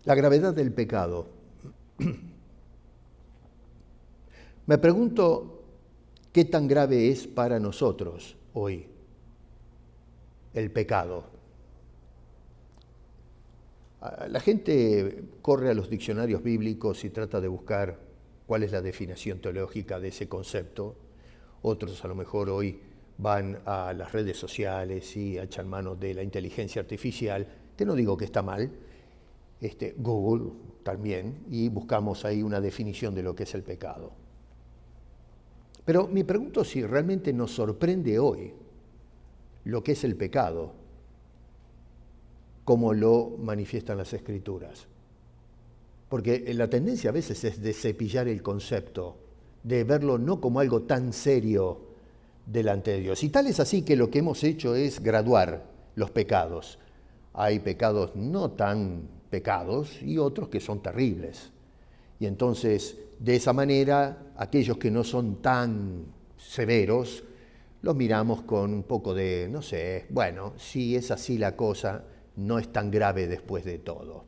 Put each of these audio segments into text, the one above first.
La gravedad del pecado. Me pregunto qué tan grave es para nosotros hoy el pecado. La gente corre a los diccionarios bíblicos y trata de buscar cuál es la definición teológica de ese concepto. Otros a lo mejor hoy van a las redes sociales y echan mano de la inteligencia artificial, que no digo que está mal, Google también, y buscamos ahí una definición de lo que es el pecado. Pero me pregunto si realmente nos sorprende hoy lo que es el pecado, como lo manifiestan las Escrituras. Porque la tendencia a veces es de cepillar el concepto, de verlo no como algo tan serio delante de Dios. Y tal es así que lo que hemos hecho es graduar los pecados. Hay pecados no tan pecados y otros que son terribles. Y entonces, de esa manera, aquellos que no son tan severos, los miramos con un poco de, no sé, bueno, si es así la cosa, no es tan grave después de todo.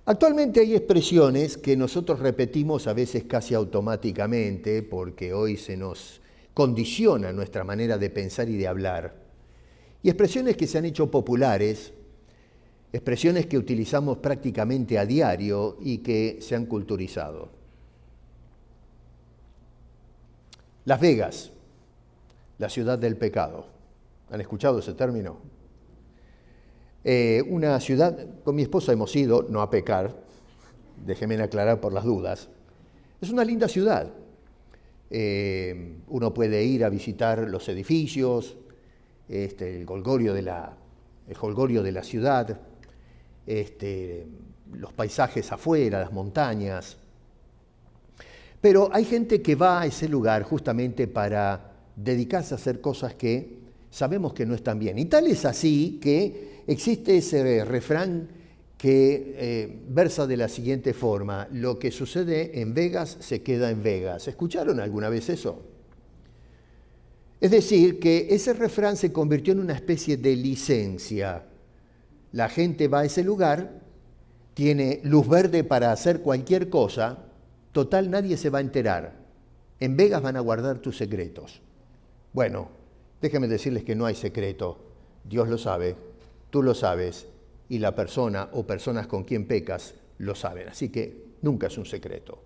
Actualmente hay expresiones que nosotros repetimos a veces casi automáticamente porque hoy se nos condiciona nuestra manera de pensar y de hablar. Y expresiones que se han hecho populares, expresiones que utilizamos prácticamente a diario y que se han culturizado. Las Vegas, la ciudad del pecado. ¿Han escuchado ese término? Una ciudad, con mi esposa hemos ido, no a pecar, déjenme aclarar por las dudas. Es una linda ciudad. Uno puede ir a visitar los edificios, el jolgorio de la ciudad, los paisajes afuera, las montañas. Pero hay gente que va a ese lugar justamente para dedicarse a hacer cosas que sabemos que no están bien. Y tal es así que existe ese refrán que versa de la siguiente forma: lo que sucede en Vegas se queda en Vegas. ¿Escucharon alguna vez eso? Es decir, que ese refrán se convirtió en una especie de licencia. La gente va a ese lugar, tiene luz verde para hacer cualquier cosa, total nadie se va a enterar. En Vegas van a guardar tus secretos. Bueno, déjenme decirles que no hay secreto. Dios lo sabe, tú lo sabes, y la persona o personas con quien pecas lo saben. Así que nunca es un secreto.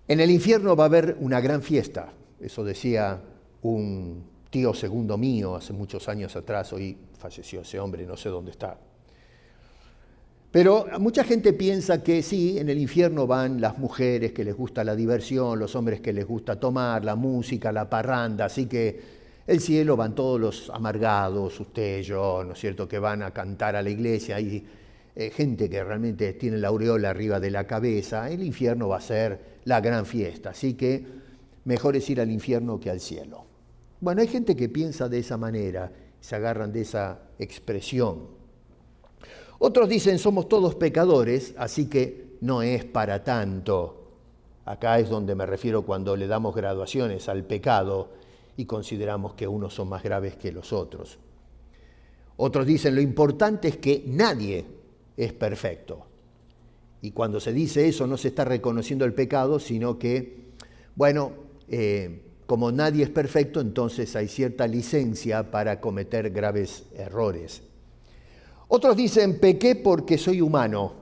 En el infierno va a haber una gran fiesta. Eso decía un tío segundo mío hace muchos años atrás. Hoy falleció ese hombre, no sé dónde está. Pero mucha gente piensa que sí, en el infierno van las mujeres que les gusta la diversión, los hombres que les gusta tomar, la música, la parranda, así que el cielo van todos los amargados, usted, yo, ¿no es cierto?, que van a cantar a la iglesia. Hay gente que realmente tiene la aureola arriba de la cabeza. El infierno va a ser la gran fiesta, así que mejor es ir al infierno que al cielo. Bueno, hay gente que piensa de esa manera, se agarran de esa expresión. Otros dicen, somos todos pecadores, así que no es para tanto. Acá es donde me refiero cuando le damos graduaciones al pecado y consideramos que unos son más graves que los otros. Otros dicen, lo importante es que nadie es perfecto. Y cuando se dice eso no se está reconociendo el pecado, sino que, bueno, como nadie es perfecto, entonces hay cierta licencia para cometer graves errores. Otros dicen, pequé porque soy humano.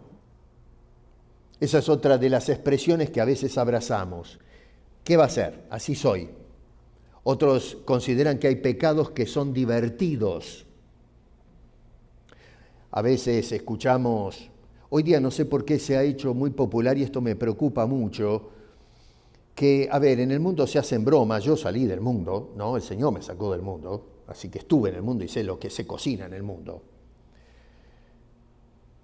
Esa es otra de las expresiones que a veces abrazamos. ¿Qué va a ser? Así soy. Otros consideran que hay pecados que son divertidos. A veces escuchamos, hoy día no sé por qué se ha hecho muy popular y esto me preocupa mucho, que, a ver, en el mundo se hacen bromas, yo salí del mundo, ¿no? El Señor me sacó del mundo, así que estuve en el mundo y sé lo que se cocina en el mundo.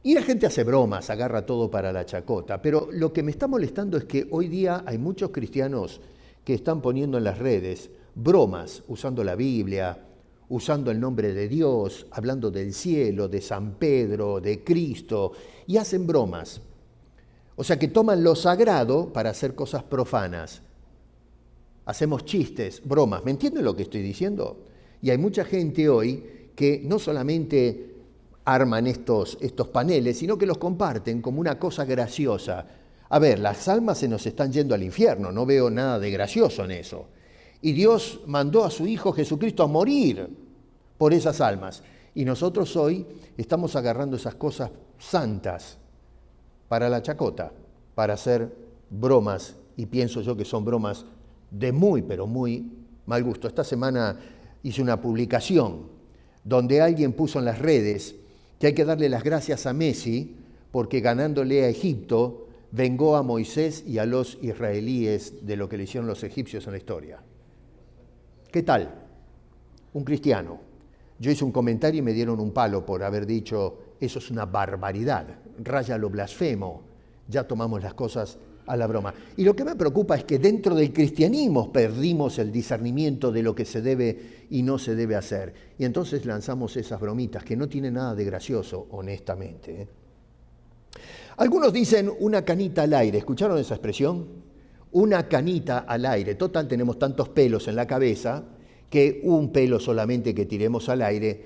Y la gente hace bromas, agarra todo para la chacota, pero lo que me está molestando es que hoy día hay muchos cristianos que están poniendo en las redes bromas, usando la Biblia, usando el nombre de Dios, hablando del cielo, de San Pedro, de Cristo, y hacen bromas. O sea que toman lo sagrado para hacer cosas profanas. Hacemos chistes, bromas. ¿Me entienden lo que estoy diciendo? Y hay mucha gente hoy que no solamente arman estos paneles, sino que los comparten como una cosa graciosa. A ver, las almas se nos están yendo al infierno, no veo nada de gracioso en eso. Y Dios mandó a su Hijo Jesucristo a morir por esas almas. Y nosotros hoy estamos agarrando esas cosas santas para la chacota, para hacer bromas, y pienso yo que son bromas de muy, pero muy mal gusto. Esta semana hice una publicación donde alguien puso en las redes que hay que darle las gracias a Messi porque ganándole a Egipto vengó a Moisés y a los israelíes de lo que le hicieron los egipcios en la historia. ¿Qué tal? Un cristiano. Yo hice un comentario y me dieron un palo por haber dicho, eso es una barbaridad, raya lo blasfemo, ya tomamos las cosas a la broma. Y lo que me preocupa es que dentro del cristianismo perdimos el discernimiento de lo que se debe y no se debe hacer. Y entonces lanzamos esas bromitas que no tienen nada de gracioso, honestamente. Algunos dicen una canita al aire. ¿Escucharon esa expresión? Una canita al aire. Total, tenemos tantos pelos en la cabeza que un pelo solamente que tiremos al aire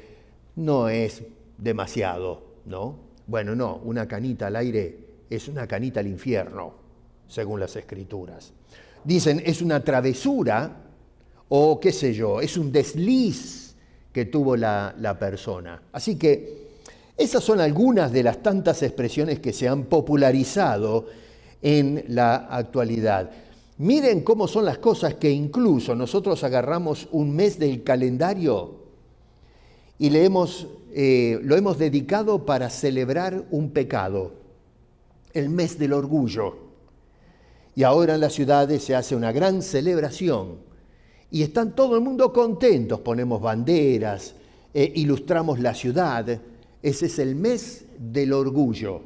no es demasiado, ¿no? Bueno, no, una canita al aire es una canita al infierno, según las Escrituras. Dicen, es una travesura o qué sé yo, es un desliz que tuvo la persona. Así que esas son algunas de las tantas expresiones que se han popularizado en la actualidad. Miren cómo son las cosas que incluso nosotros agarramos un mes del calendario y lo hemos dedicado para celebrar un pecado, el mes del orgullo. Y ahora en las ciudades se hace una gran celebración y están todo el mundo contentos, ponemos banderas, ilustramos la ciudad. Ese es el mes del orgullo.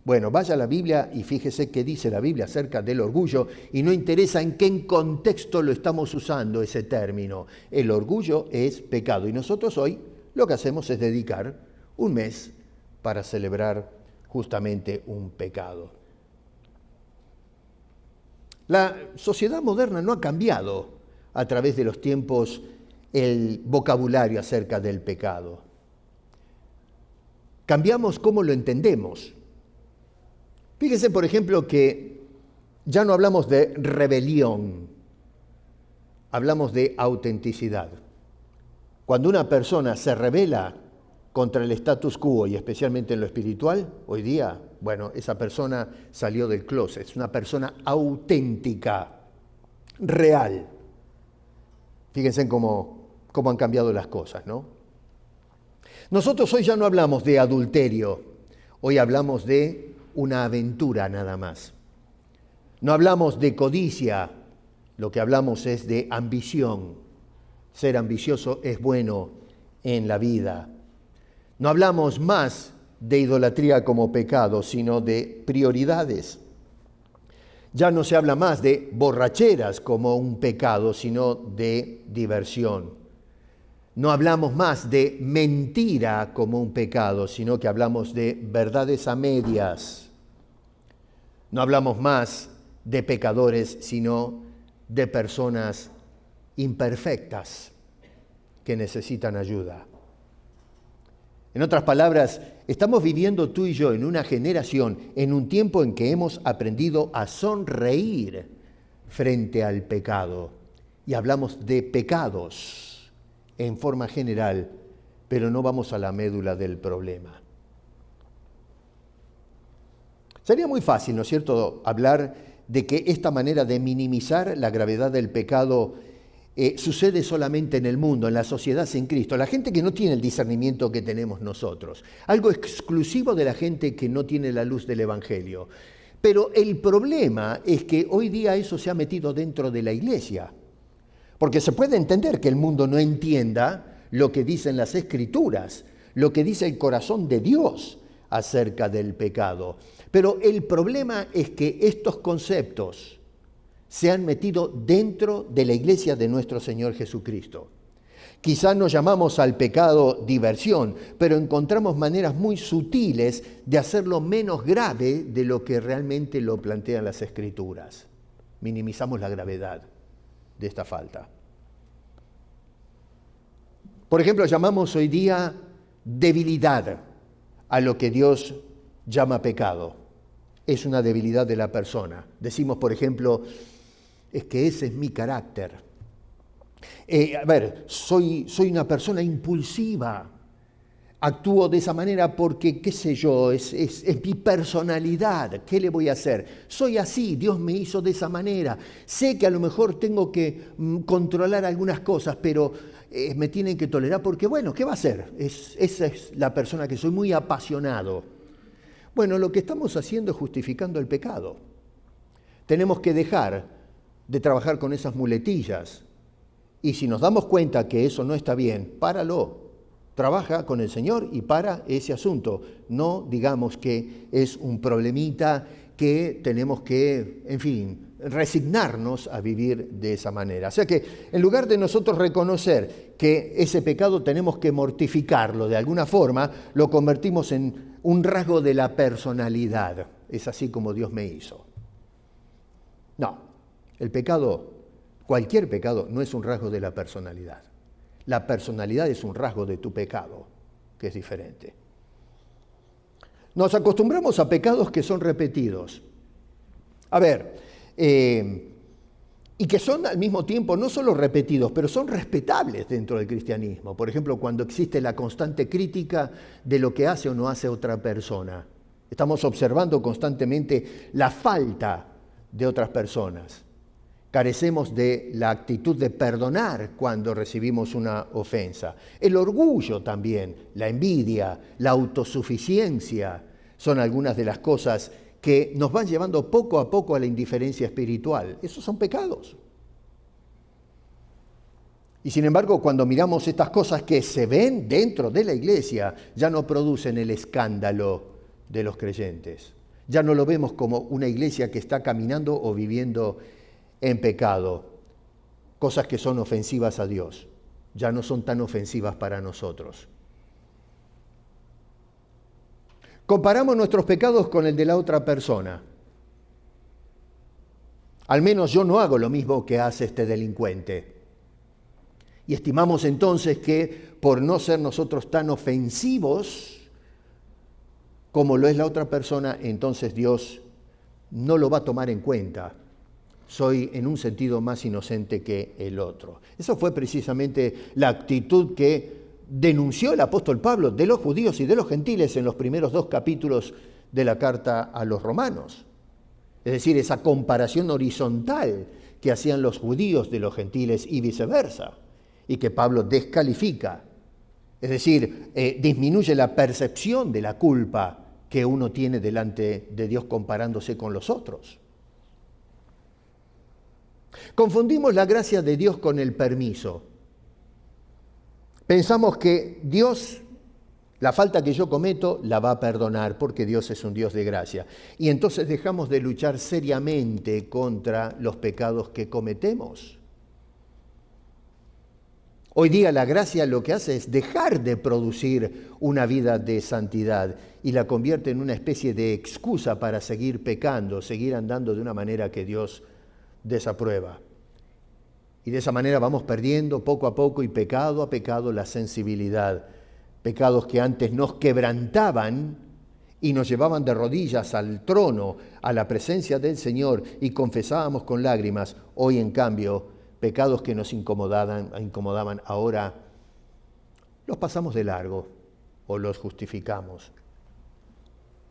Bueno, vaya a la Biblia y fíjese qué dice la Biblia acerca del orgullo y no interesa en qué contexto lo estamos usando ese término. El orgullo es pecado y nosotros hoy lo que hacemos es dedicar un mes para celebrar justamente un pecado. La sociedad moderna no ha cambiado a través de los tiempos el vocabulario acerca del pecado. Cambiamos cómo lo entendemos. Fíjense, por ejemplo, que ya no hablamos de rebelión, hablamos de autenticidad. Cuando una persona se rebela contra el status quo y especialmente en lo espiritual, hoy día, bueno, esa persona salió del closet, es una persona auténtica, real. Fíjense cómo han cambiado las cosas, ¿no? Nosotros hoy ya no hablamos de adulterio, hoy hablamos de una aventura nada más. No hablamos de codicia, lo que hablamos es de ambición. Ser ambicioso es bueno en la vida. No hablamos más de idolatría como pecado, sino de prioridades. Ya no se habla más de borracheras como un pecado, sino de diversión. No hablamos más de mentira como un pecado, sino que hablamos de verdades a medias. No hablamos más de pecadores, sino de personas imperfectas que necesitan ayuda. En otras palabras, estamos viviendo tú y yo en una generación, en un tiempo en que hemos aprendido a sonreír frente al pecado. Y hablamos de pecados en forma general, pero no vamos a la médula del problema. Sería muy fácil, ¿no es cierto?, hablar de que esta manera de minimizar la gravedad del pecado sucede solamente en el mundo, en la sociedad sin Cristo. La gente que no tiene el discernimiento que tenemos nosotros. Algo exclusivo de la gente que no tiene la luz del Evangelio. Pero el problema es que hoy día eso se ha metido dentro de la iglesia. Porque se puede entender que el mundo no entienda lo que dicen las Escrituras, lo que dice el corazón de Dios acerca del pecado. Pero el problema es que estos conceptos se han metido dentro de la iglesia de nuestro Señor Jesucristo. Quizás nos llamamos al pecado diversión, pero encontramos maneras muy sutiles de hacerlo menos grave de lo que realmente lo plantean las Escrituras. Minimizamos la gravedad de esta falta. Por ejemplo, llamamos hoy día debilidad a lo que Dios llama pecado. Es una debilidad de la persona. Decimos, por ejemplo, es que ese es mi carácter. Soy una persona impulsiva. Actúo de esa manera porque, qué sé yo, es mi personalidad. ¿Qué le voy a hacer? Soy así, Dios me hizo de esa manera. Sé que a lo mejor tengo que controlar algunas cosas, pero me tienen que tolerar porque, bueno, ¿qué va a hacer? Esa es la persona que soy, muy apasionado. Bueno, lo que estamos haciendo es justificando el pecado. Tenemos que dejar de trabajar con esas muletillas. Y si nos damos cuenta que eso no está bien, páralo. Trabaja con el Señor y para ese asunto. No digamos que es un problemita que tenemos que, en fin, resignarnos a vivir de esa manera. O sea que en lugar de nosotros reconocer que ese pecado tenemos que mortificarlo de alguna forma, lo convertimos en un rasgo de la personalidad. Es así como Dios me hizo. No, el pecado, cualquier pecado, no es un rasgo de la personalidad. La personalidad es un rasgo de tu pecado, que es diferente. Nos acostumbramos a pecados que son repetidos. Y que son al mismo tiempo no solo repetidos, pero son respetables dentro del cristianismo. Por ejemplo, cuando existe la constante crítica de lo que hace o no hace otra persona. Estamos observando constantemente la falta de otras personas. Carecemos de la actitud de perdonar cuando recibimos una ofensa. El orgullo también, la envidia, la autosuficiencia son algunas de las cosas que nos van llevando poco a poco a la indiferencia espiritual. Esos son pecados. Y sin embargo, cuando miramos estas cosas que se ven dentro de la iglesia, ya no producen el escándalo de los creyentes. Ya no lo vemos como una iglesia que está caminando o viviendo en pecado, cosas que son ofensivas a Dios, ya no son tan ofensivas para nosotros. Comparamos nuestros pecados con el de la otra persona. Al menos yo no hago lo mismo que hace este delincuente. Y estimamos entonces que por no ser nosotros tan ofensivos como lo es la otra persona, entonces Dios no lo va a tomar en cuenta. Soy en un sentido más inocente que el otro. Eso fue precisamente la actitud que denunció el apóstol Pablo de los judíos y de los gentiles en los primeros 2 capítulos de la carta a los romanos. Es decir, esa comparación horizontal que hacían los judíos de los gentiles y viceversa, y que Pablo descalifica. Es decir, disminuye la percepción de la culpa que uno tiene delante de Dios comparándose con los otros. Confundimos la gracia de Dios con el permiso. Pensamos que Dios, la falta que yo cometo, la va a perdonar porque Dios es un Dios de gracia. Y entonces dejamos de luchar seriamente contra los pecados que cometemos. Hoy día la gracia lo que hace es dejar de producir una vida de santidad y la convierte en una especie de excusa para seguir pecando, seguir andando de una manera que Dios desaprueba. Y de esa manera vamos perdiendo poco a poco y pecado a pecado la sensibilidad. Pecados que antes nos quebrantaban y nos llevaban de rodillas al trono, a la presencia del Señor y confesábamos con lágrimas. Hoy en cambio, pecados que nos incomodaban, ahora los pasamos de largo o los justificamos.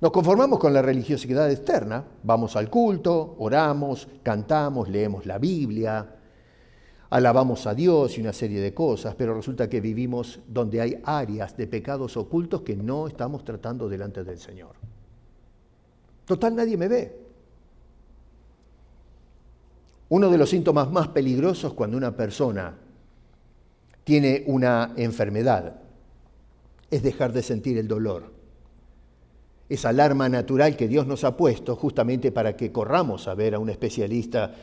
Nos conformamos con la religiosidad externa, vamos al culto, oramos, cantamos, leemos la Biblia, alabamos a Dios y una serie de cosas, pero resulta que vivimos donde hay áreas de pecados ocultos que no estamos tratando delante del Señor. Total, nadie me ve. Uno de los síntomas más peligrosos cuando una persona tiene una enfermedad es dejar de sentir el dolor. Esa alarma natural que Dios nos ha puesto justamente para que corramos a ver a un especialista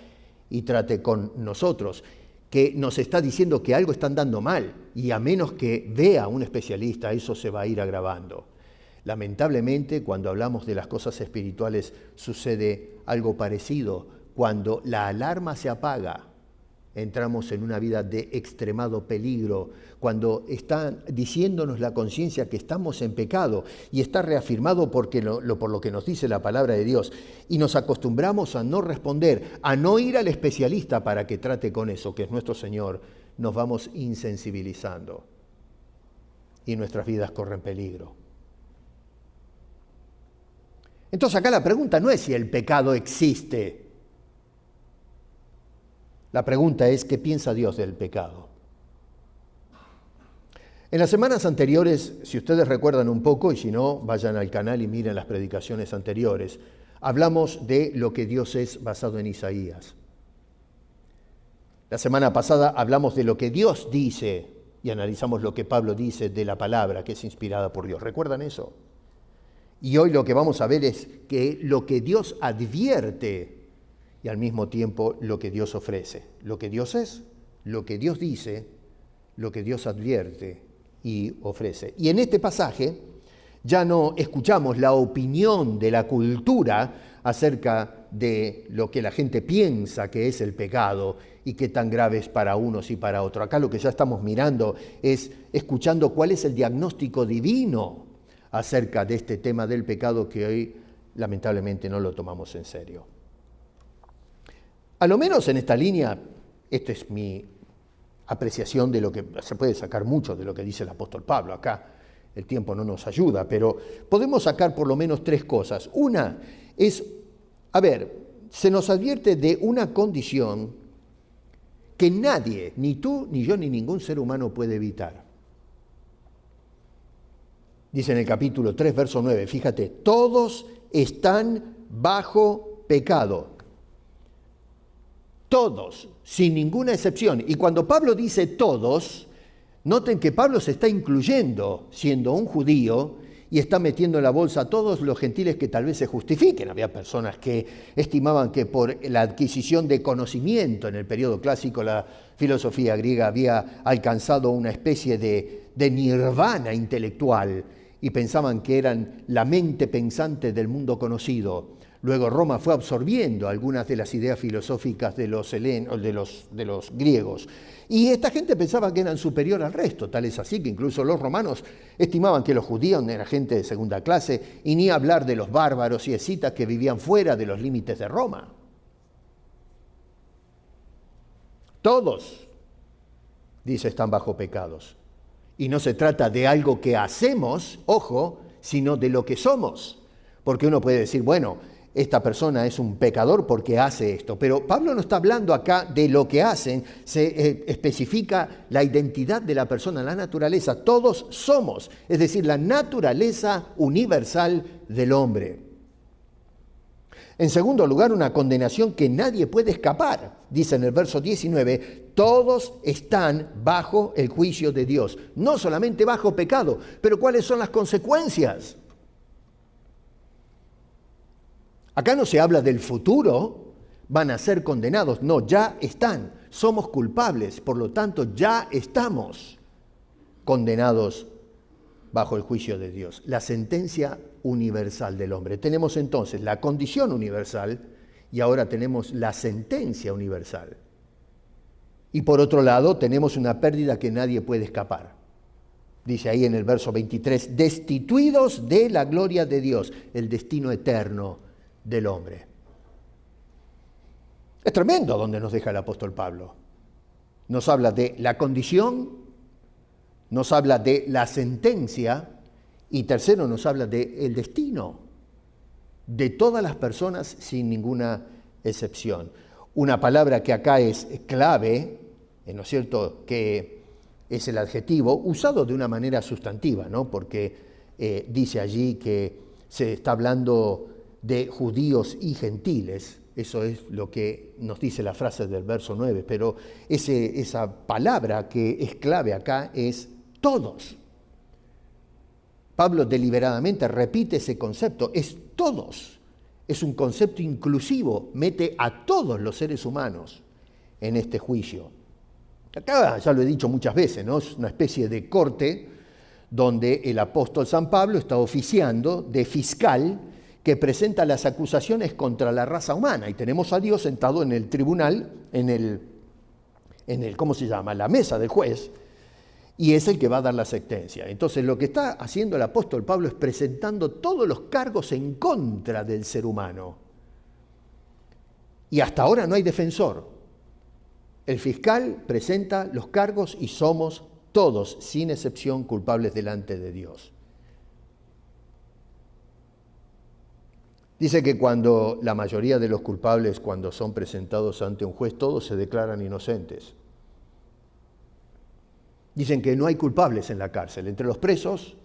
y trate con nosotros, que nos está diciendo que algo está andando mal y a menos que vea a un especialista eso se va a ir agravando. Lamentablemente, cuando hablamos de las cosas espirituales sucede algo parecido. Cuando la alarma se apaga, entramos en una vida de extremado peligro, cuando está diciéndonos la conciencia que estamos en pecado y está reafirmado por lo que nos dice la palabra de Dios, y nos acostumbramos a no responder, a no ir al especialista para que trate con eso, que es nuestro Señor, nos vamos insensibilizando y nuestras vidas corren peligro. Entonces acá la pregunta no es si el pecado existe. La pregunta es, ¿qué piensa Dios del pecado? En las semanas anteriores, si ustedes recuerdan un poco, y si no, vayan al canal y miren las predicaciones anteriores, hablamos de lo que Dios es basado en Isaías. La semana pasada hablamos de lo que Dios dice y analizamos lo que Pablo dice de la palabra que es inspirada por Dios. ¿Recuerdan eso? Y hoy lo que vamos a ver es que lo que Dios advierte y al mismo tiempo lo que Dios ofrece. Lo que Dios es, lo que Dios dice, lo que Dios advierte y ofrece. Y en este pasaje ya no escuchamos la opinión de la cultura acerca de lo que la gente piensa que es el pecado y qué tan grave es para unos y para otros. Acá lo que ya estamos mirando es escuchando cuál es el diagnóstico divino acerca de este tema del pecado que hoy lamentablemente no lo tomamos en serio. A lo menos en esta línea, esta es mi apreciación de lo que se puede sacar mucho de lo que dice el apóstol Pablo. Acá el tiempo no nos ayuda, pero podemos sacar por lo menos tres cosas. Una es, se nos advierte de una condición que nadie, ni tú, ni yo, ni ningún ser humano puede evitar. Dice en el capítulo 3, verso 9, fíjate, todos están bajo pecado. Todos, sin ninguna excepción. Y cuando Pablo dice todos, noten que Pablo se está incluyendo, siendo un judío, y está metiendo en la bolsa a todos los gentiles que tal vez se justifiquen. Había personas que estimaban que por la adquisición de conocimiento en el periodo clásico, la filosofía griega había alcanzado una especie de nirvana intelectual y pensaban que eran la mente pensante del mundo conocido. Luego Roma fue absorbiendo algunas de las ideas filosóficas de los griegos. Y esta gente pensaba que eran superior al resto, tal es así que incluso los romanos estimaban que los judíos eran gente de segunda clase, y ni hablar de los bárbaros y escitas que vivían fuera de los límites de Roma. Todos, dice, están bajo pecados. Y no se trata de algo que hacemos, ojo, sino de lo que somos. Porque uno puede decir, bueno, esta persona es un pecador porque hace esto. Pero Pablo no está hablando acá de lo que hacen, se especifica la identidad de la persona, la naturaleza. Todos somos, es decir, la naturaleza universal del hombre. En segundo lugar, una condenación que nadie puede escapar. Dice en el verso 19, todos están bajo el juicio de Dios. No solamente bajo pecado, pero ¿cuáles son las consecuencias? Acá no se habla del futuro, van a ser condenados. No, ya están. Somos culpables, por lo tanto ya estamos condenados bajo el juicio de Dios. La sentencia universal del hombre. Tenemos entonces la condición universal y ahora tenemos la sentencia universal. Y por otro lado tenemos una pérdida que nadie puede escapar. Dice ahí en el verso 23, destituidos de la gloria de Dios, el destino eterno del hombre. Es tremendo donde nos deja el apóstol Pablo. Nos habla de la condición, nos habla de la sentencia y tercero nos habla del destino de todas las personas sin ninguna excepción. Una palabra que acá es clave, ¿no es cierto?, que es el adjetivo usado de una manera sustantiva, ¿no? Porque dice allí que se está hablando de judíos y gentiles, eso es lo que nos dice la frase del verso 9, pero esa palabra que es clave acá es todos. Pablo deliberadamente repite ese concepto, es todos, es un concepto inclusivo, mete a todos los seres humanos en este juicio. Acá ya lo he dicho muchas veces, ¿no? Es una especie de corte donde el apóstol San Pablo está oficiando de fiscal que presenta las acusaciones contra la raza humana. Y tenemos a Dios sentado en el tribunal, en ¿cómo se llama?, la mesa del juez, y es el que va a dar la sentencia. Entonces lo que está haciendo el apóstol Pablo es presentando todos los cargos en contra del ser humano. Y hasta ahora no hay defensor. El fiscal presenta los cargos y somos todos, sin excepción, culpables delante de Dios. Dice que cuando la mayoría de los culpables, cuando son presentados ante un juez, todos se declaran inocentes. Dicen que no hay culpables en la cárcel. Entre los presos,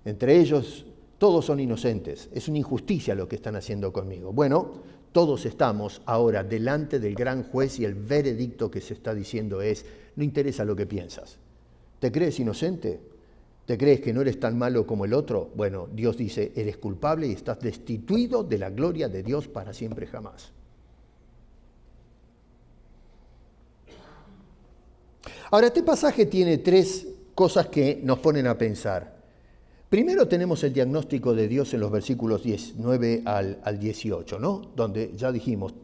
entre ellos, todos son inocentes. Es una injusticia lo que están haciendo conmigo. Bueno, todos estamos ahora delante del gran juez y el veredicto que se está diciendo es, no interesa lo que piensas. ¿Te crees inocente? ¿Te crees que no eres tan malo como el otro? Bueno, Dios dice, eres culpable y estás destituido de la gloria de Dios para siempre jamás. Ahora, este pasaje tiene tres cosas que nos ponen a pensar. Primero tenemos el diagnóstico de Dios en los versículos 19 al 18, ¿no? Donde ya dijimos,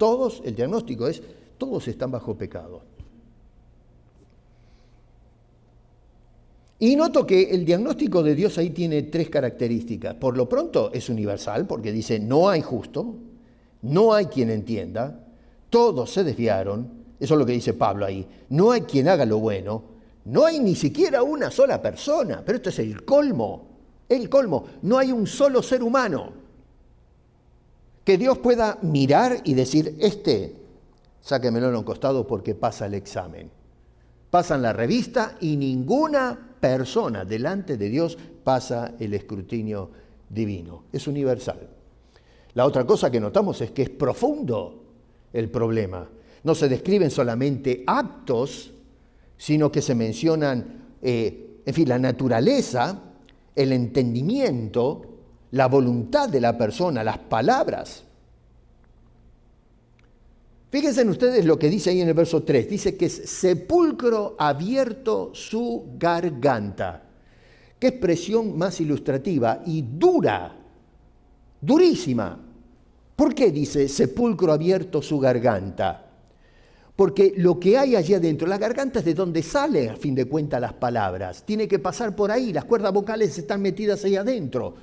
el diagnóstico es, todos están bajo pecado. Y noto que el diagnóstico de Dios ahí tiene tres características. Por lo pronto es universal, porque dice, no hay justo, no hay quien entienda, todos se desviaron. Eso es lo que dice Pablo ahí. No hay quien haga lo bueno. No hay ni siquiera una sola persona. Pero esto es el colmo. El colmo. No hay un solo ser humano que Dios pueda mirar y decir, sáquemelo a un costado porque pasa el examen. Pasan la revista y ninguna persona delante de Dios pasa el escrutinio divino. Es universal. La otra cosa que notamos es que es profundo el problema. No se describen solamente actos, sino que se mencionan, la naturaleza, el entendimiento, la voluntad de la persona, las palabras. Fíjense en ustedes lo que dice ahí en el verso 3. Dice que es sepulcro abierto su garganta. Qué expresión más ilustrativa y dura, durísima. ¿Por qué dice sepulcro abierto su garganta? Porque lo que hay allí adentro, la garganta es de donde salen, a fin de cuentas, las palabras. Tiene que pasar por ahí, las cuerdas vocales están metidas ahí adentro.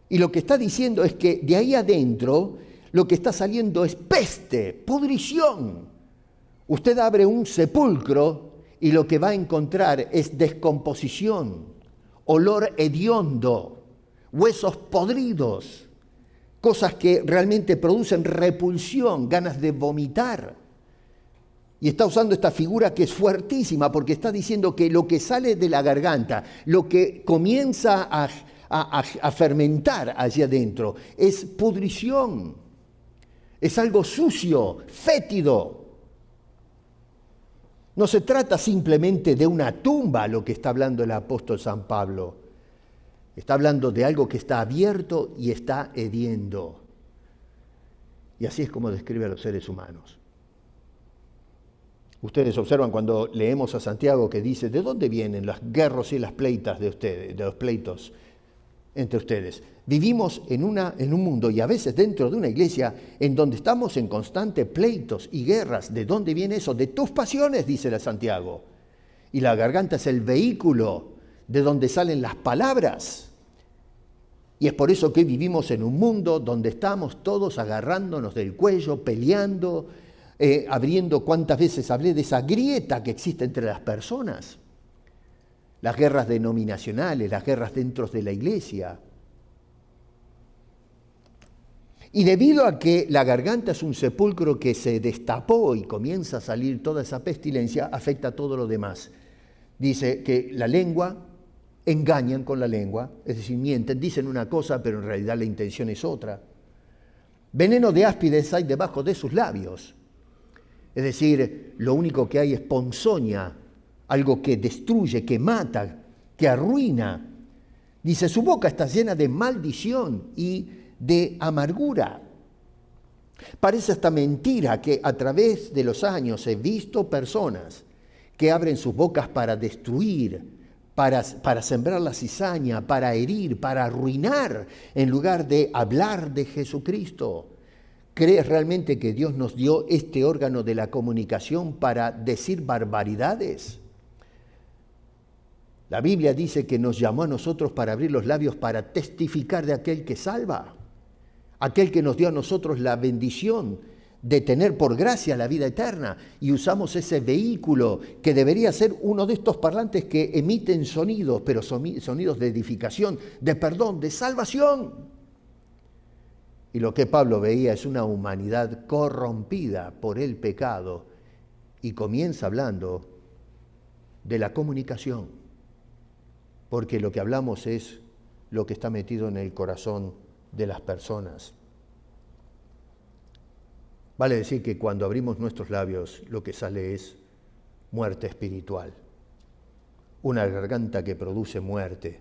Y lo que está diciendo es que de ahí adentro, lo que está saliendo es peste, pudrición. Usted abre un sepulcro y lo que va a encontrar es descomposición, olor hediondo, huesos podridos. Cosas que realmente producen repulsión, ganas de vomitar. Y está usando esta figura que es fuertísima porque está diciendo que lo que sale de la garganta, lo que comienza a fermentar allí adentro, es pudrición. Es algo sucio, fétido. No se trata simplemente de una tumba lo que está hablando el apóstol San Pablo. Está hablando de algo que está abierto y está hediendo. Y así es como describe a los seres humanos. Ustedes observan cuando leemos a Santiago que dice, ¿de dónde vienen las guerras y las pleitas de ustedes, de los pleitos entre ustedes? Vivimos en un mundo y a veces dentro de una iglesia en donde estamos en constante pleitos y guerras. ¿De dónde viene eso? De tus pasiones, dice Santiago. Y la garganta es el vehículo de donde salen las palabras. Y es por eso que vivimos en un mundo donde estamos todos agarrándonos del cuello, peleando, abriendo, cuántas veces hablé de esa grieta que existe entre las personas. Las guerras denominacionales, las guerras dentro de la iglesia. Y debido a que la garganta es un sepulcro que se destapó y comienza a salir toda esa pestilencia, afecta a todo lo demás. Dice que la lengua, engañan con la lengua, es decir, mienten, dicen una cosa, pero en realidad la intención es otra. Veneno de áspides hay debajo de sus labios. Es decir, lo único que hay es ponzoña, algo que destruye, que mata, que arruina. Dice, su boca está llena de maldición y de amargura. Parece hasta mentira que a través de los años he visto personas que abren sus bocas para destruir, para sembrar la cizaña, para herir, para arruinar, en lugar de hablar de Jesucristo. ¿Crees realmente que Dios nos dio este órgano de la comunicación para decir barbaridades? La Biblia dice que nos llamó a nosotros para abrir los labios para testificar de aquel que salva, aquel que nos dio a nosotros la bendición de tener por gracia la vida eterna, y usamos ese vehículo que debería ser uno de estos parlantes que emiten sonidos, pero sonidos de edificación, de perdón, de salvación. Y lo que Pablo veía es una humanidad corrompida por el pecado, y comienza hablando de la comunicación, porque lo que hablamos es lo que está metido en el corazón de las personas. Vale decir que cuando abrimos nuestros labios, lo que sale es muerte espiritual. Una garganta que produce muerte,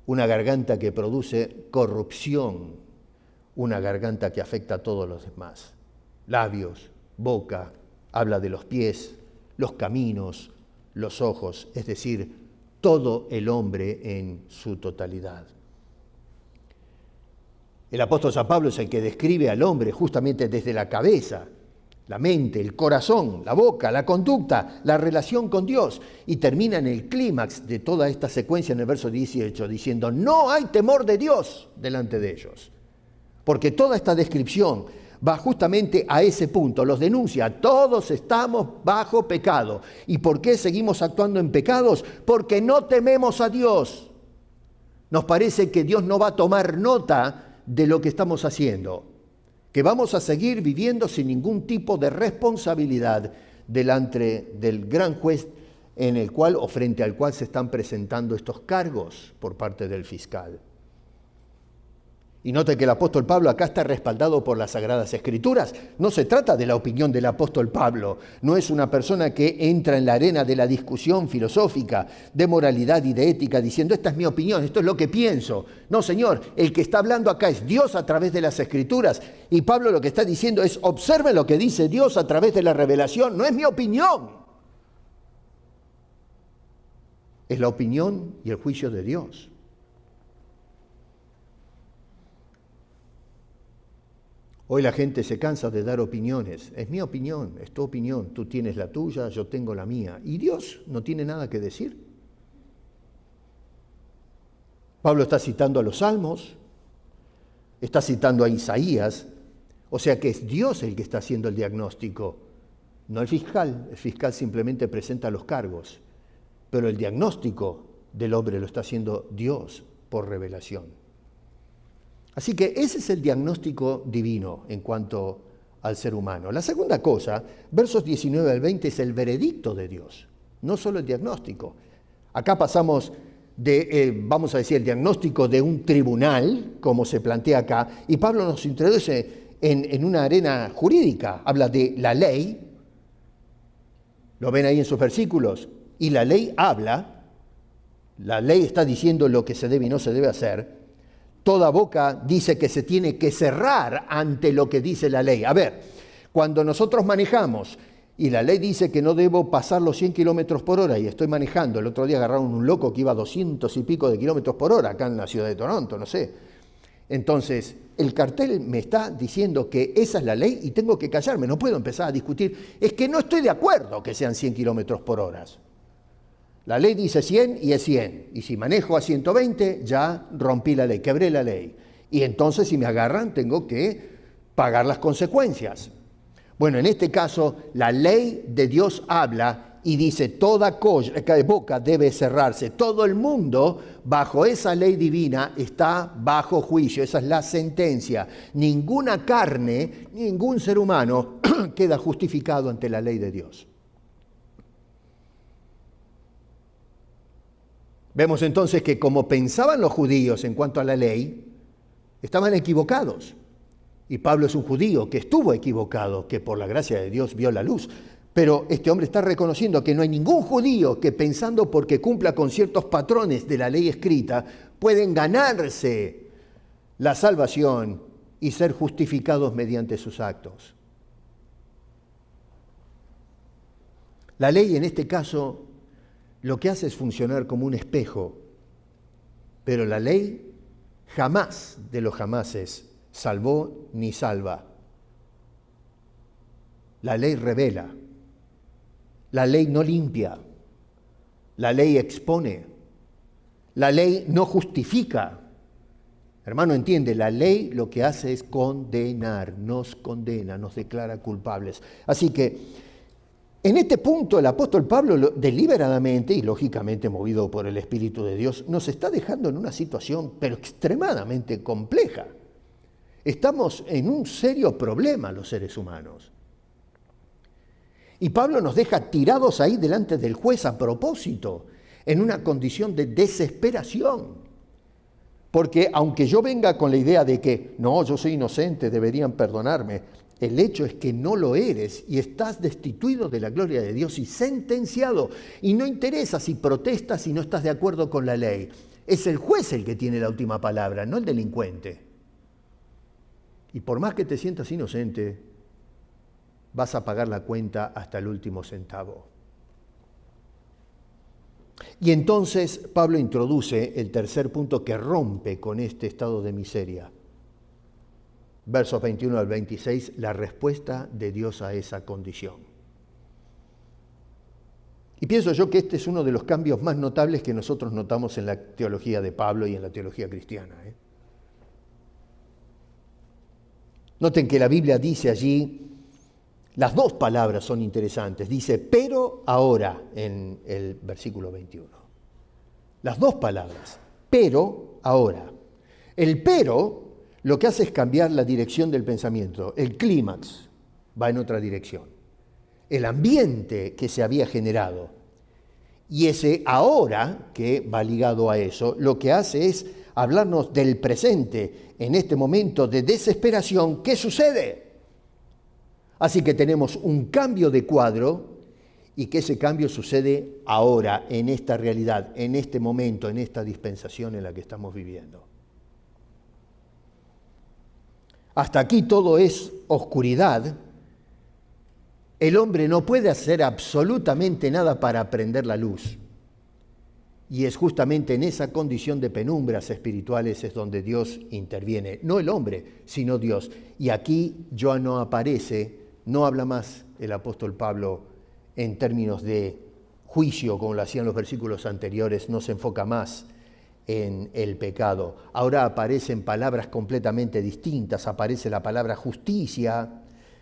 una garganta que produce corrupción, una garganta que afecta a todos los demás. Labios, boca, habla de los pies, los caminos, los ojos, es decir, todo el hombre en su totalidad. El apóstol San Pablo es el que describe al hombre justamente desde la cabeza, la mente, el corazón, la boca, la conducta, la relación con Dios, y termina en el clímax de toda esta secuencia en el verso 18 diciendo: no hay temor de Dios delante de ellos, porque toda esta descripción va justamente a ese punto, los denuncia, todos estamos bajo pecado. ¿Y por qué seguimos actuando en pecados? Porque no tememos a Dios. Nos parece que Dios no va a tomar nota de lo que estamos haciendo, que vamos a seguir viviendo sin ningún tipo de responsabilidad delante del gran juez en el cual o frente al cual se están presentando estos cargos por parte del fiscal. Y note que el apóstol Pablo acá está respaldado por las Sagradas Escrituras. No se trata de la opinión del apóstol Pablo. No es una persona que entra en la arena de la discusión filosófica, de moralidad y de ética, diciendo: esta es mi opinión, esto es lo que pienso. No, Señor, el que está hablando acá es Dios a través de las Escrituras. Y Pablo lo que está diciendo es: observe lo que dice Dios a través de la revelación. No es mi opinión. Es la opinión y el juicio de Dios. Hoy la gente se cansa de dar opiniones. Es mi opinión, es tu opinión. Tú tienes la tuya, yo tengo la mía. ¿Y Dios no tiene nada que decir? Pablo está citando a los Salmos, está citando a Isaías, o sea que es Dios el que está haciendo el diagnóstico, no el fiscal. El fiscal simplemente presenta los cargos, pero el diagnóstico del hombre lo está haciendo Dios por revelación. Así que ese es el diagnóstico divino en cuanto al ser humano. La segunda cosa, versos 19 al 20, es el veredicto de Dios, no solo el diagnóstico. Acá pasamos de, vamos a decir, el diagnóstico de un tribunal, como se plantea acá, y Pablo nos introduce en una arena jurídica. Habla de la ley, lo ven ahí en sus versículos, y la ley habla, la ley está diciendo lo que se debe y no se debe hacer. Toda boca dice que se tiene que cerrar ante lo que dice la ley. A ver, cuando nosotros manejamos y la ley dice que no debo pasar los 100 kilómetros por hora y estoy manejando, el otro día agarraron un loco que iba a 200 y pico de kilómetros por hora acá en la ciudad de Toronto, no sé. Entonces, el cartel me está diciendo que esa es la ley y tengo que callarme, no puedo empezar a discutir. Es que no estoy de acuerdo que sean 100 kilómetros por hora. La ley dice 100 y es 100. Y si manejo a 120, ya rompí la ley, quebré la ley. Y entonces si me agarran, tengo que pagar las consecuencias. Bueno, en este caso, la ley de Dios habla y dice: toda boca debe cerrarse. Todo el mundo, bajo esa ley divina, está bajo juicio. Esa es la sentencia. Ninguna carne, ningún ser humano queda justificado ante la ley de Dios. Vemos entonces que como pensaban los judíos en cuanto a la ley, estaban equivocados. Y Pablo es un judío que estuvo equivocado, que por la gracia de Dios vio la luz. Pero este hombre está reconociendo que no hay ningún judío que, pensando porque cumpla con ciertos patrones de la ley escrita, pueden ganarse la salvación y ser justificados mediante sus actos. La ley en este caso lo que hace es funcionar como un espejo, pero la ley jamás de los jamases salvó ni salva. La ley revela, la ley no limpia, la ley expone, la ley no justifica. Hermano, entiende, la ley lo que hace es condenar, nos condena, nos declara culpables. Así que en este punto el apóstol Pablo deliberadamente y lógicamente movido por el Espíritu de Dios nos está dejando en una situación pero extremadamente compleja. Estamos en un serio problema los seres humanos. Y Pablo nos deja tirados ahí delante del juez a propósito, en una condición de desesperación. Porque aunque yo venga con la idea de que no, yo soy inocente, deberían perdonarme, el hecho es que no lo eres y estás destituido de la gloria de Dios y sentenciado. Y no interesa si protestas y no estás de acuerdo con la ley. Es el juez el que tiene la última palabra, no el delincuente. Y por más que te sientas inocente, vas a pagar la cuenta hasta el último centavo. Y entonces Pablo introduce el tercer punto que rompe con este estado de miseria. Versos 21 al 26, la respuesta de Dios a esa condición. Y pienso yo que este es uno de los cambios más notables que nosotros notamos en la teología de Pablo y en la teología cristiana. Noten que la Biblia dice allí, las dos palabras son interesantes. Dice, pero ahora, en el versículo 21. Las dos palabras, pero ahora. El pero lo que hace es cambiar la dirección del pensamiento. El clímax va en otra dirección. El ambiente que se había generado. Y ese ahora, que va ligado a eso, lo que hace es hablarnos del presente, en este momento de desesperación. ¿Qué sucede? Así que tenemos un cambio de cuadro y que ese cambio sucede ahora, en esta realidad, en este momento, en esta dispensación en la que estamos viviendo. Hasta aquí todo es oscuridad. El hombre no puede hacer absolutamente nada para prender la luz. Y es justamente en esa condición de penumbras espirituales es donde Dios interviene. No el hombre, sino Dios. Y aquí ya no aparece, no habla más el apóstol Pablo en términos de juicio, como lo hacían los versículos anteriores, no se enfoca más en el pecado. Ahora aparecen palabras completamente distintas, aparece la palabra justicia,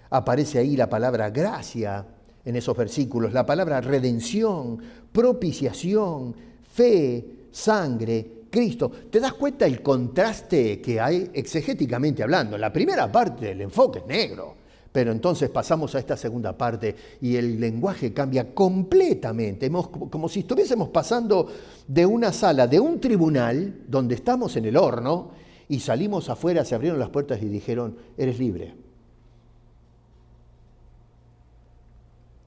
aparece ahí la palabra gracia en esos versículos, la palabra redención, propiciación, fe, sangre, Cristo. ¿Te das cuenta el contraste que hay exegéticamente hablando? La primera parte del enfoque es negro, pero entonces pasamos a esta segunda parte y el lenguaje cambia completamente, como si estuviésemos pasando de una sala, de un tribunal, donde estamos en el horno, y salimos afuera, se abrieron las puertas y dijeron, eres libre.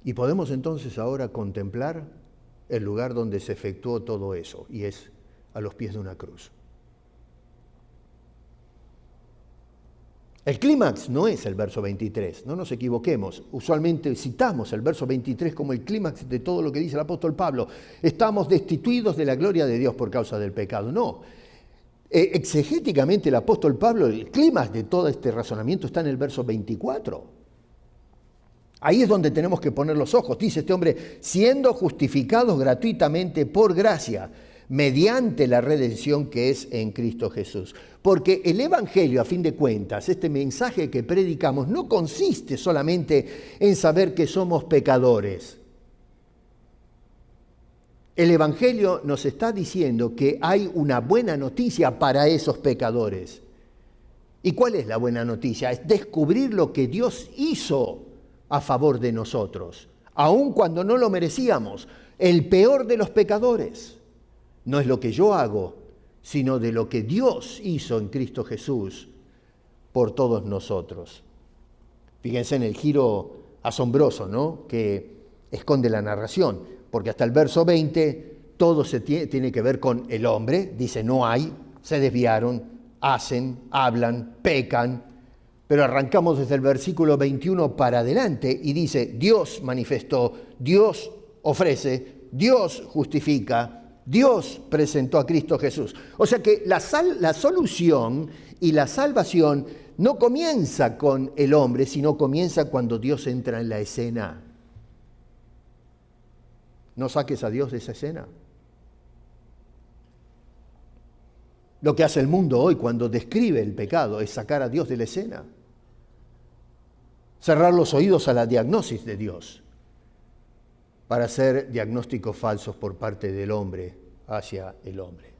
Y podemos entonces ahora contemplar el lugar donde se efectuó todo eso, y es a los pies de una cruz. El clímax no es el verso 23, no nos equivoquemos. Usualmente citamos el verso 23 como el clímax de todo lo que dice el apóstol Pablo. Estamos destituidos de la gloria de Dios por causa del pecado. No. Exegéticamente el apóstol Pablo, el clímax de todo este razonamiento está en el verso 24. Ahí es donde tenemos que poner los ojos. Dice este hombre, siendo justificados gratuitamente por gracia, mediante la redención que es en Cristo Jesús. Porque el Evangelio, a fin de cuentas, este mensaje que predicamos, no consiste solamente en saber que somos pecadores. El Evangelio nos está diciendo que hay una buena noticia para esos pecadores. ¿Y cuál es la buena noticia? Es descubrir lo que Dios hizo a favor de nosotros, aun cuando no lo merecíamos. El peor de los pecadores no es lo que yo hago, sino de lo que Dios hizo en Cristo Jesús por todos nosotros. Fíjense en el giro asombroso, ¿no?, que esconde la narración, porque hasta el verso 20 todo tiene que ver con el hombre. Dice, no hay, se desviaron, hacen, hablan, pecan. Pero arrancamos desde el versículo 21 para adelante y dice, Dios manifestó, Dios ofrece, Dios justifica, Dios presentó a Cristo Jesús. O sea que la solución y la salvación no comienza con el hombre, sino comienza cuando Dios entra en la escena. No saques a Dios de esa escena. Lo que hace el mundo hoy cuando describe el pecado es sacar a Dios de la escena. Cerrar los oídos a la diagnosis de Dios para hacer diagnósticos falsos por parte del hombre hacia el hombre.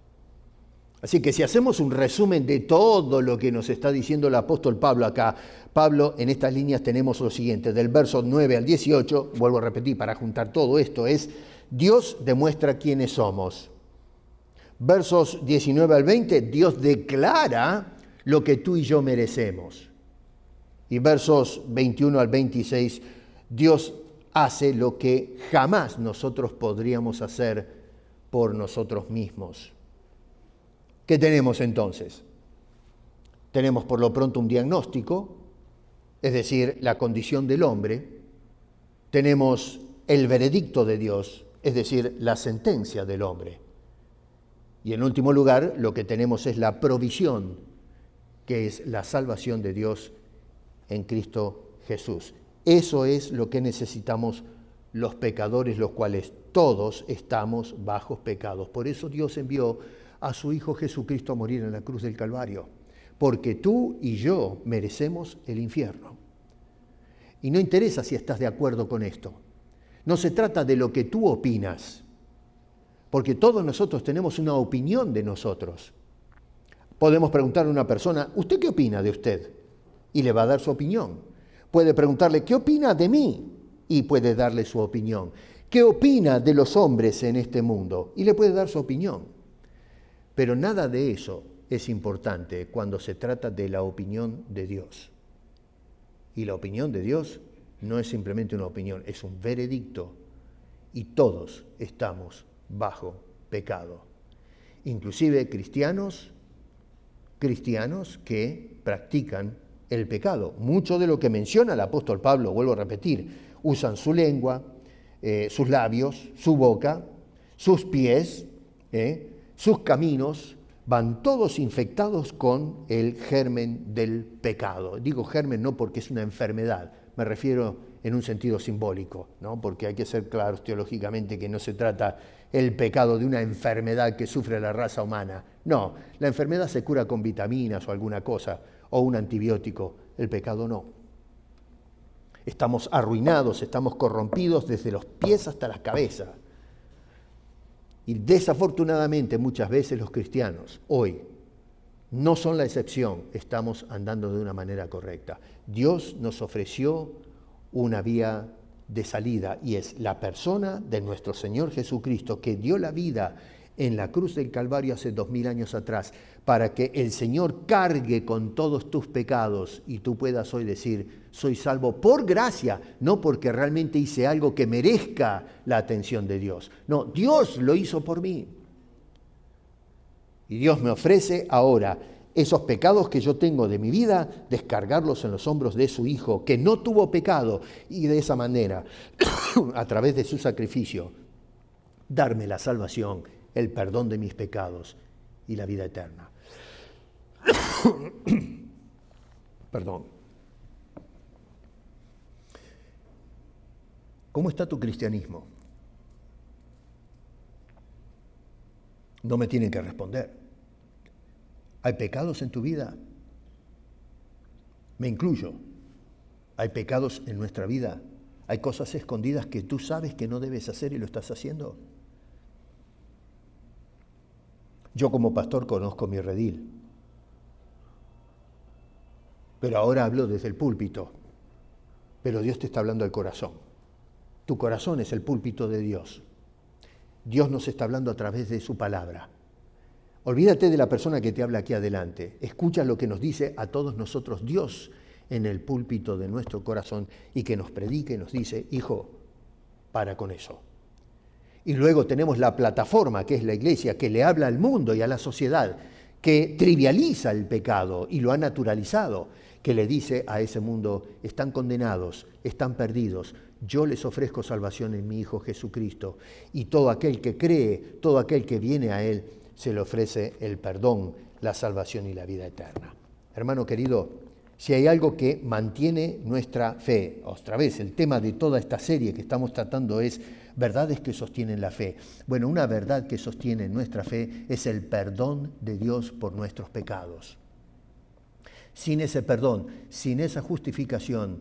Así que si hacemos un resumen de todo lo que nos está diciendo el apóstol Pablo acá, Pablo en estas líneas tenemos lo siguiente, del verso 9 al 18, vuelvo a repetir para juntar todo esto, es Dios demuestra quiénes somos. Versos 19 al 20, Dios declara lo que tú y yo merecemos. Y versos 21 al 26, Dios hace lo que jamás nosotros podríamos hacer por nosotros mismos. ¿Qué tenemos entonces? Tenemos por lo pronto un diagnóstico, es decir, la condición del hombre. Tenemos el veredicto de Dios, es decir, la sentencia del hombre. Y en último lugar, lo que tenemos es la provisión, que es la salvación de Dios en Cristo Jesús. Eso es lo que necesitamos los pecadores, los cuales todos estamos bajo pecados. Por eso Dios envió a su Hijo Jesucristo a morir en la cruz del Calvario, porque tú y yo merecemos el infierno. Y no interesa si estás de acuerdo con esto. No se trata de lo que tú opinas, porque todos nosotros tenemos una opinión de nosotros. Podemos preguntarle a una persona, ¿usted qué opina de usted? Y le va a dar su opinión. Puede preguntarle, ¿qué opina de mí? Y puede darle su opinión. ¿Qué opina de los hombres en este mundo? Y le puede dar su opinión. Pero nada de eso es importante cuando se trata de la opinión de Dios. Y la opinión de Dios no es simplemente una opinión, es un veredicto. Y todos estamos bajo pecado. Inclusive cristianos que practican el pecado. Mucho de lo que menciona el apóstol Pablo, vuelvo a repetir, usan su lengua, sus labios, su boca, sus pies, sus caminos, van todos infectados con el germen del pecado. Digo germen no porque es una enfermedad, me refiero en un sentido simbólico, ¿no? Porque hay que ser claros teológicamente que no se trata el pecado de una enfermedad que sufre la raza humana. No, la enfermedad se cura con vitaminas o alguna cosa, o un antibiótico, el pecado no. Estamos arruinados, estamos corrompidos desde los pies hasta las cabezas. Y desafortunadamente muchas veces los cristianos hoy no son la excepción, estamos andando de una manera correcta. Dios nos ofreció una vía de salida y es la persona de nuestro Señor Jesucristo que dio la vida en la cruz del Calvario hace 2000 años atrás para que el Señor cargue con todos tus pecados y tú puedas hoy decir, soy salvo por gracia, no porque realmente hice algo que merezca la atención de Dios. No, Dios lo hizo por mí. Y Dios me ofrece ahora esos pecados que yo tengo de mi vida, descargarlos en los hombros de su Hijo, que no tuvo pecado, y de esa manera, a través de su sacrificio, darme la salvación, el perdón de mis pecados y la vida eterna. Perdón. ¿Cómo está tu cristianismo? No me tienen que responder. ¿Hay pecados en tu vida? Me incluyo. ¿Hay pecados en nuestra vida? ¿Hay cosas escondidas que tú sabes que no debes hacer y lo estás haciendo? Yo como pastor conozco mi redil, pero ahora hablo desde el púlpito, pero Dios te está hablando al corazón. Tu corazón es el púlpito de Dios. Dios nos está hablando a través de su palabra. Olvídate de la persona que te habla aquí adelante. Escucha lo que nos dice a todos nosotros Dios en el púlpito de nuestro corazón y que nos predique y nos dice, hijo, para con eso. Y luego tenemos la plataforma, que es la iglesia, que le habla al mundo y a la sociedad, que trivializa el pecado y lo ha naturalizado, que le dice a ese mundo, están condenados, están perdidos, yo les ofrezco salvación en mi Hijo Jesucristo, y todo aquel que cree, todo aquel que viene a Él, se le ofrece el perdón, la salvación y la vida eterna. Hermano querido, si hay algo que mantiene nuestra fe, otra vez, el tema de toda esta serie que estamos tratando es verdades que sostienen la fe. Bueno, una verdad que sostiene nuestra fe es el perdón de Dios por nuestros pecados. Sin ese perdón, sin esa justificación,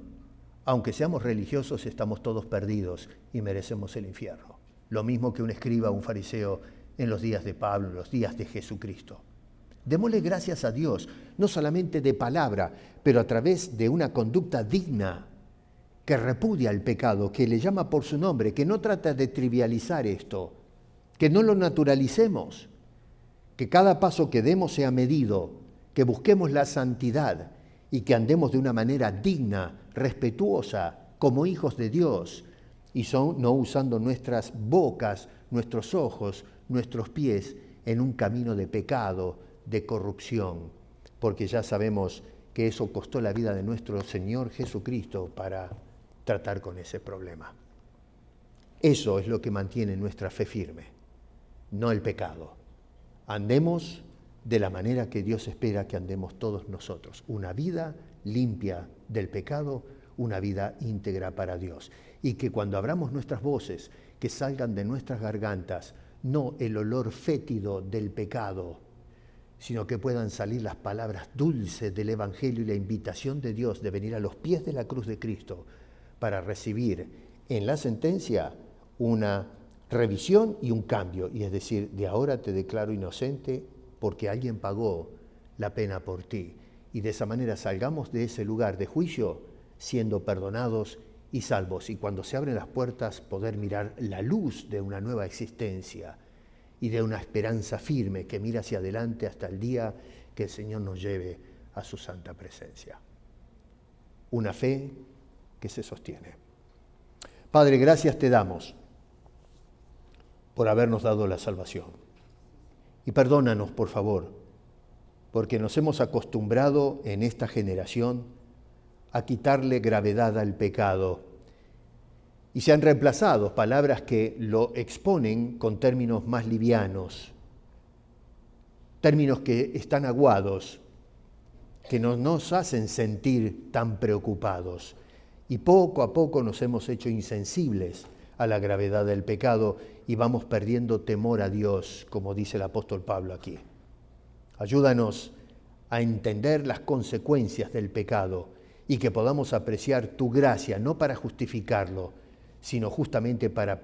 aunque seamos religiosos, estamos todos perdidos y merecemos el infierno. Lo mismo que un escriba o un fariseo en los días de Pablo, en los días de Jesucristo. Démosle gracias a Dios, no solamente de palabra, pero a través de una conducta digna que repudia el pecado, que le llama por su nombre, que no trata de trivializar esto, que no lo naturalicemos, que cada paso que demos sea medido, que busquemos la santidad y que andemos de una manera digna, respetuosa, como hijos de Dios, y no usando nuestras bocas, nuestros ojos, nuestros pies en un camino de pecado, de corrupción, porque ya sabemos que eso costó la vida de nuestro Señor Jesucristo para tratar con ese problema. Eso es lo que mantiene nuestra fe firme, no el pecado. Andemos de la manera que Dios espera que andemos todos nosotros, una vida limpia del pecado, una vida íntegra para Dios. Y que cuando abramos nuestras voces, que salgan de nuestras gargantas, no el olor fétido del pecado, sino que puedan salir las palabras dulces del Evangelio y la invitación de Dios de venir a los pies de la cruz de Cristo para recibir en la sentencia una revisión y un cambio. Y es decir, de ahora te declaro inocente porque alguien pagó la pena por ti. Y de esa manera salgamos de ese lugar de juicio siendo perdonados y salvos. Y cuando se abren las puertas, poder mirar la luz de una nueva existencia y de una esperanza firme que mira hacia adelante hasta el día que el Señor nos lleve a su santa presencia. Una fe que se sostiene. Padre, gracias te damos por habernos dado la salvación. Y perdónanos, por favor, porque nos hemos acostumbrado en esta generación a quitarle gravedad al pecado. Y se han reemplazado palabras que lo exponen con términos más livianos, términos que están aguados, que no nos hacen sentir tan preocupados. Y poco a poco nos hemos hecho insensibles a la gravedad del pecado y vamos perdiendo temor a Dios, como dice el apóstol Pablo aquí. Ayúdanos a entender las consecuencias del pecado y que podamos apreciar tu gracia, no para justificarlo, sino justamente para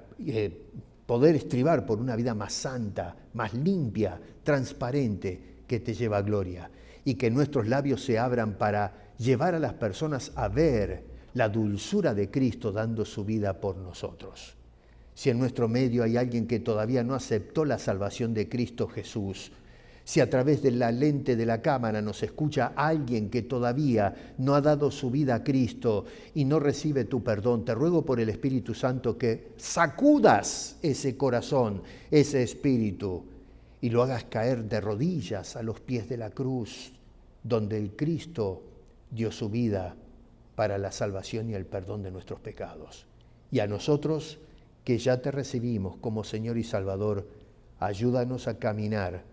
poder estribar por una vida más santa, más limpia, transparente, que te lleva a gloria. Y que nuestros labios se abran para llevar a las personas a ver la dulzura de Cristo dando su vida por nosotros. Si en nuestro medio hay alguien que todavía no aceptó la salvación de Cristo Jesús, si a través de la lente de la cámara nos escucha alguien que todavía no ha dado su vida a Cristo y no recibe tu perdón, te ruego por el Espíritu Santo que sacudas ese corazón, ese espíritu, y lo hagas caer de rodillas a los pies de la cruz, donde el Cristo dio su vida para la salvación y el perdón de nuestros pecados. Y a nosotros, que ya te recibimos como Señor y Salvador, ayúdanos a caminar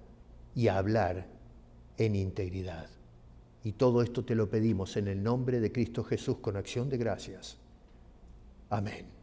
y a hablar en integridad. Y todo esto te lo pedimos en el nombre de Cristo Jesús con acción de gracias. Amén.